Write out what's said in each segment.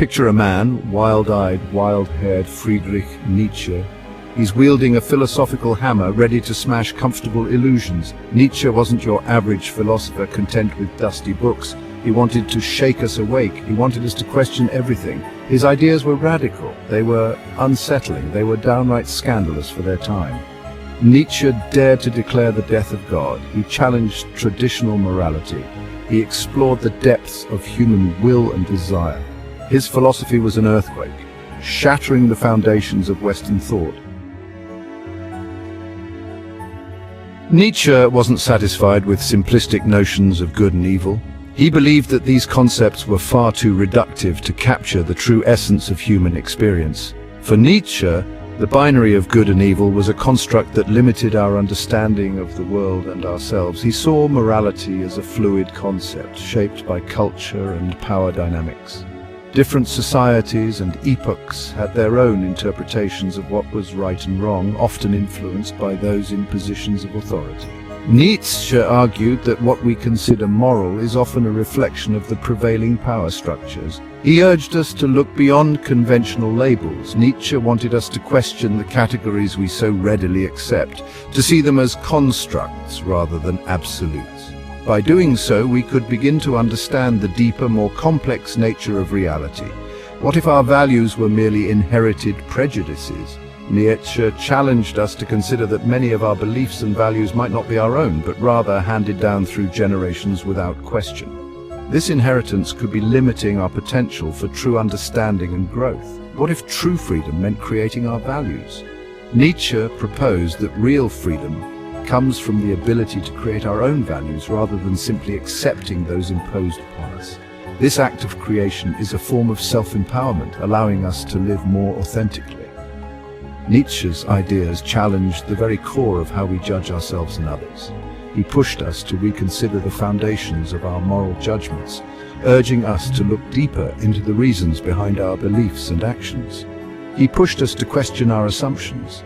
Picture a man, wild-eyed, wild-haired Friedrich Nietzsche. He's wielding a philosophical hammer, ready to smash comfortable illusions. Nietzsche wasn't your average philosopher content with dusty books. He wanted to shake us awake. He wanted us to question everything. His ideas were radical. They were unsettling. They were downright scandalous for their time. Nietzsche dared to declare the death of God. He challenged traditional morality. He explored the depths of human will and desire. His philosophy was an earthquake, shattering the foundations of Western thought. Nietzsche wasn't satisfied with simplistic notions of good and evil. He believed that these concepts were far too reductive to capture the true essence of human experience. For Nietzsche, the binary of good and evil was a construct that limited our understanding of the world and ourselves. He saw morality as a fluid concept shaped by culture and power dynamics. Different societies and epochs had their own interpretations of what was right and wrong, often influenced by those in positions of authority. Nietzsche argued that what we consider moral is often a reflection of the prevailing power structures. He urged us to look beyond conventional labels. Nietzsche wanted us to question the categories we so readily accept, to see them as constructs rather than absolutes. By doing so, we could begin to understand the deeper, more complex nature of reality. What if our values were merely inherited prejudices? Nietzsche challenged us to consider that many of our beliefs and values might not be our own, but rather handed down through generations without question. This inheritance could be limiting our potential for true understanding and growth. What if true freedom meant creating our values? Nietzsche proposed that real freedom comes from the ability to create our own values rather than simply accepting those imposed upon us. This act of creation is a form of self-empowerment, allowing us to live more authentically. Nietzsche's ideas challenged the very core of how we judge ourselves and others. He pushed us to reconsider the foundations of our moral judgments, urging us to look deeper into the reasons behind our beliefs and actions. He pushed us to question our assumptions.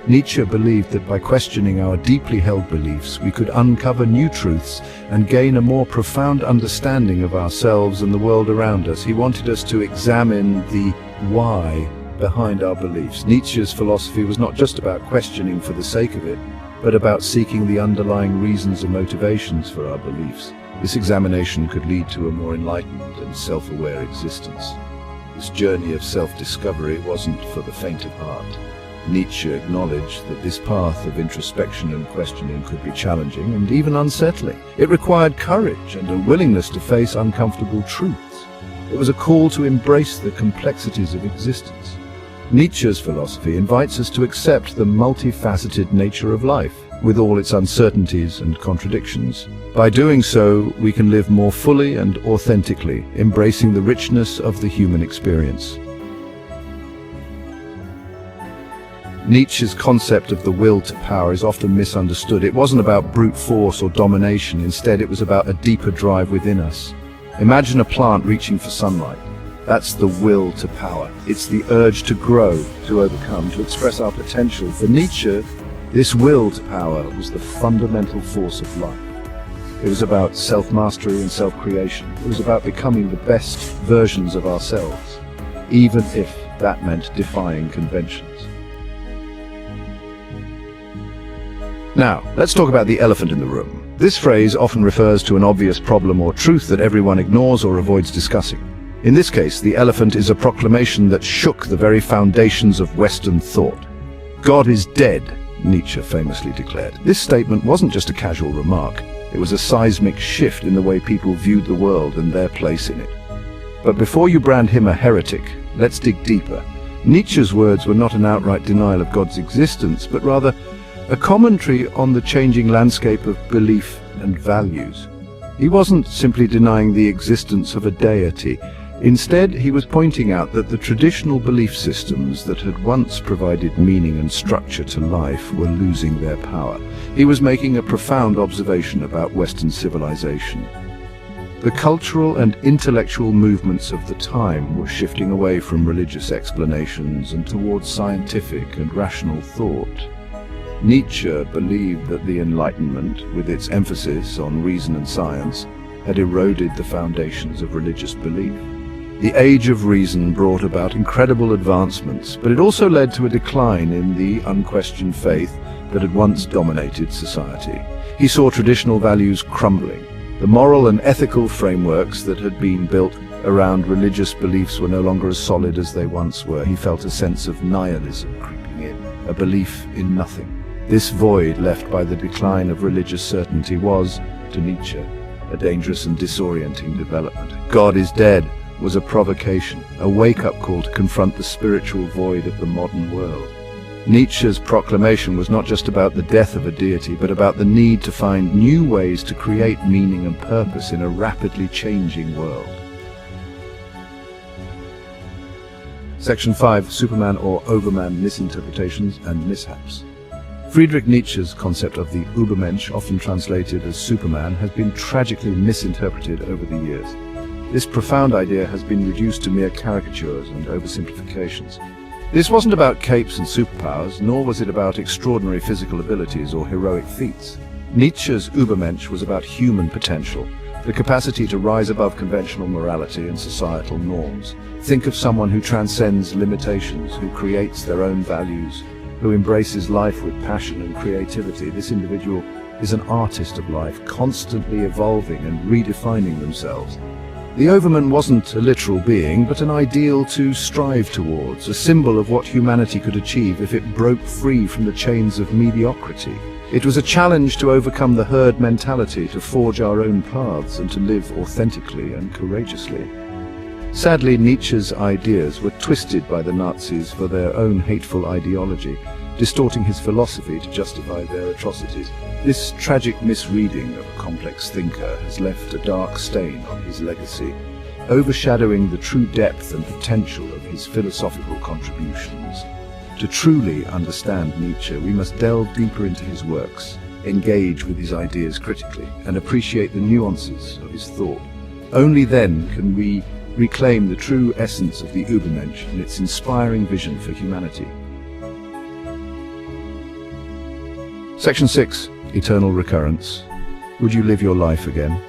Nietzsche believed that by questioning our deeply held beliefs, we could uncover new truths and gain a more profound understanding of ourselves and the world around us. He wanted us to examine the why behind our beliefs. Nietzsche's philosophy was not just about questioning for the sake of it, but about seeking the underlying reasons and motivations for our beliefs. This examination could lead to a more enlightened and self-aware existence. This journey of self-discovery wasn't for the faint of heart. Nietzsche acknowledged that this path of introspection and questioning could be challenging and even unsettling. It required courage and a willingness to face uncomfortable truths. It was a call to embrace the complexities of existence. Nietzsche's philosophy invites us to accept the multifaceted nature of life, with all its uncertainties and contradictions. By doing so, we can live more fully and authentically, embracing the richness of the human experience. Nietzsche's concept of the will to power is often misunderstood. It wasn't about brute force or domination. Instead, it was about a deeper drive within us. Imagine a plant reaching for sunlight. That's the will to power. It's the urge to grow, to overcome, to express our potential. For Nietzsche, this will to power was the fundamental force of life. It was about self-mastery and self-creation. It was about becoming the best versions of ourselves, even if that meant defying conventions. Now, let's talk about the elephant in the room. This phrase often refers to an obvious problem or truth that everyone ignores or avoids discussing. In this case, the elephant is a proclamation that shook the very foundations of Western thought. God is dead, Nietzsche famously declared. This statement wasn't just a casual remark. It was a seismic shift in the way people viewed the world and their place in it. But before you brand him a heretic, let's dig deeper. Nietzsche's words were not an outright denial of God's existence, but rather a commentary on the changing landscape of belief and values. He wasn't simply denying the existence of a deity. Instead, he was pointing out that the traditional belief systems that had once provided meaning and structure to life were losing their power. He was making a profound observation about Western civilization. The cultural and intellectual movements of the time were shifting away from religious explanations and towards scientific and rational thought. Nietzsche believed that the Enlightenment, with its emphasis on reason and science, had eroded the foundations of religious belief. The age of reason brought about incredible advancements, but it also led to a decline in the unquestioned faith that had once dominated society. He saw traditional values crumbling. The moral and ethical frameworks that had been built around religious beliefs were no longer as solid as they once were. He felt a sense of nihilism creeping in, a belief in nothing. This void left by the decline of religious certainty was, to Nietzsche, a dangerous and disorienting development. God is dead was a provocation, a wake-up call to confront the spiritual void of the modern world. Nietzsche's Proclamation was not just about the death of a deity, but about the need to find new ways to create meaning and purpose in a rapidly changing world. Section 5. Superman or Overman, Misinterpretations and Mishaps. Friedrich Nietzsche's concept of the Ubermensch, often translated as Superman, has been tragically misinterpreted over the years. This profound idea has been reduced to mere caricatures and oversimplifications. This wasn't about capes and superpowers, nor was it about extraordinary physical abilities or heroic feats. Nietzsche's Übermensch was about human potential, the capacity to rise above conventional morality and societal norms. Think of someone who transcends limitations, who creates their own values, who embraces life with passion and creativity. This individual is an artist of life, constantly evolving and redefining themselves. The Overman wasn't a literal being, but an ideal to strive towards, a symbol of what humanity could achieve if it broke free from the chains of mediocrity. It was a challenge to overcome the herd mentality, to forge our own paths and to live authentically and courageously. Sadly, Nietzsche's ideas were twisted by the Nazis for their own hateful ideology, distorting his philosophy to justify their atrocities. This tragic misreading of a complex thinker has left a dark stain on his legacy, overshadowing the true depth and potential of his philosophical contributions. To truly understand Nietzsche, we must delve deeper into his works, engage with his ideas critically, and appreciate the nuances of his thought. Only then can we reclaim the true essence of the Übermensch and its inspiring vision for humanity. Section 6. Eternal Recurrence. Would you live your life again?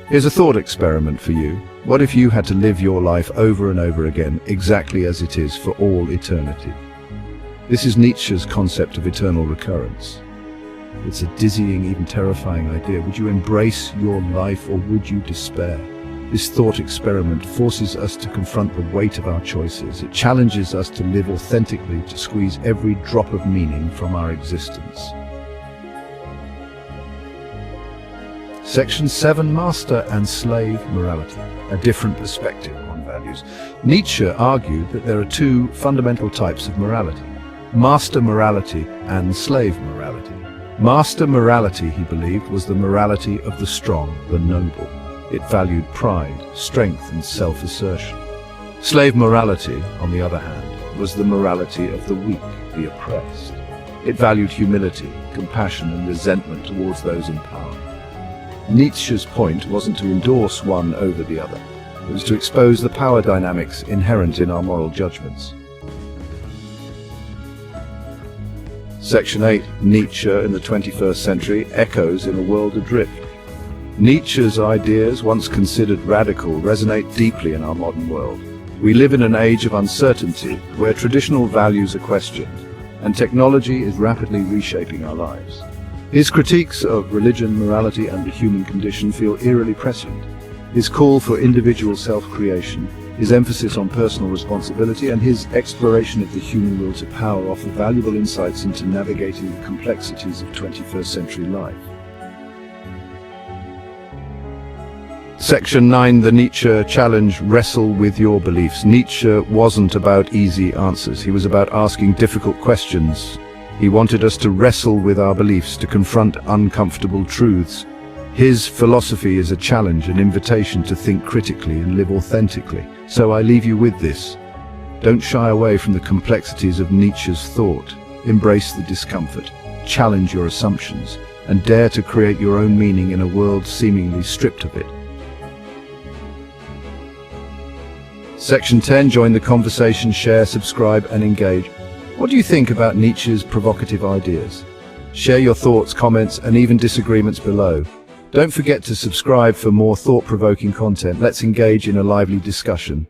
Here's a thought experiment for you. What if you had to live your life over and over again, exactly as it is for all eternity? This is Nietzsche's concept of eternal recurrence. It's a dizzying, even terrifying idea. Would you embrace your life or would you despair? This thought experiment forces us to confront the weight of our choices. It challenges us to live authentically, to squeeze every drop of meaning from our existence. Section 7. Master and Slave Morality. A different perspective on values. Nietzsche argued that there are two fundamental types of morality: master morality and slave morality. Master morality, he believed, was the morality of the strong, the noble. It valued pride, strength, and self-assertion. Slave morality, on the other hand, was the morality of the weak, the oppressed. It valued humility, compassion, and resentment towards those in power. Nietzsche's point wasn't to endorse one over the other. It was to expose the power dynamics inherent in our moral judgments. Section 8. Nietzsche in the 21st century, echoes in a world adrift. Nietzsche's ideas, once considered radical, resonate deeply in our modern world. We live in an age of uncertainty, where traditional values are questioned, and technology is rapidly reshaping our lives. His critiques of religion, morality, and the human condition feel eerily prescient. His call for individual self-creation, his emphasis on personal responsibility, and his exploration of the human will to power offer valuable insights into navigating the complexities of 21st century life. Section 9. The Nietzsche Challenge. Wrestle with your beliefs. Nietzsche wasn't about easy answers. He was about asking difficult questions. He wanted us to wrestle with our beliefs, to confront uncomfortable truths. His philosophy is a challenge, an invitation to think critically and live authentically. So I leave you with this. Don't shy away from the complexities of Nietzsche's thought. Embrace the discomfort, challenge your assumptions, and dare to create your own meaning in a world seemingly stripped of it. Section 10. Join the conversation, share, subscribe, and engage. What do you think about Nietzsche's provocative ideas? Share your thoughts, comments, and even disagreements below. Don't forget to subscribe for more thought-provoking content. Let's engage in a lively discussion.